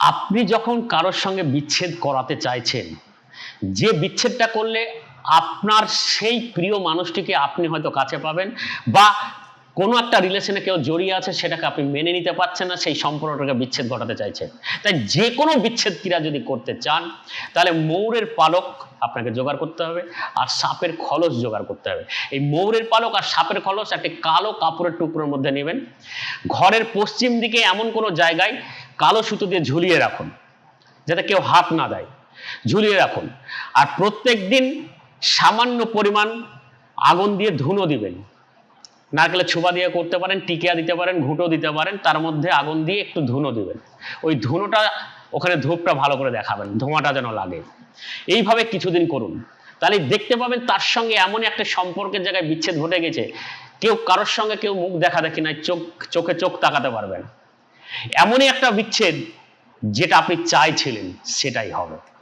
আপনি যখন কারোর সঙ্গে বিচ্ছেদ করাতে চাইছেন, যে বিচ্ছেদটা করলে আপনার সেই প্রিয় মানুষটিকে আপনি হয়তো কাছে পাবেন, বা কোনো একটা রিলেশনে কেউ জড়িয়ে আছে সেটাকে আপনি মেনে নিতে পারছেন না, সেই সম্পর্কটাকে বিচ্ছেদ ঘটাতে চাইছেন। তাই যে কোনো বিচ্ছেদ ক্রিয়া যদি করতে চান, তাহলে ময়ূরের পালক আপনাকে জোগাড় করতে হবে, আর সাপের খলস জোগাড় করতে হবে। এই ময়ূরের পালক আর সাপের খলস একটি কালো কাপড়ের টুকরোর মধ্যে নেবেন, ঘরের পশ্চিম দিকে এমন কোনো জায়গায় কালো সুতো দিয়ে ঝুলিয়ে রাখুন, যাতে কেউ হাত না দেয়, ঝুলিয়ে রাখুন। আর প্রত্যেক দিন সামান্য পরিমাণ আগুন দিয়ে ধুনো দিবেন। নারকেলের ছোবা দিয়ে করতে পারেন, টিকিয়া দিতে পারেন, ঘুঁটো দিতে পারেন, তার মধ্যে আগুন দিয়ে একটু ধুনো দিবেন। ওই ধুনোটা ওখানে ধূপটা ভালো করে দেখাবেন, ধোঁয়াটা যেন লাগে। এইভাবে কিছুদিন করুন, তাহলে দেখতে পাবেন তার সঙ্গে এমনই একটা সম্পর্কের জায়গায় বিচ্ছেদ ঘটে গেছে, কেউ কারোর সঙ্গে কেউ মুখ দেখা দেখি নাই, চোখে চোখ তাকাতে পারবেন। এমনই একটা বিচ্ছেদ যেটা আপনি চাইছিলেন সেটাই হবে।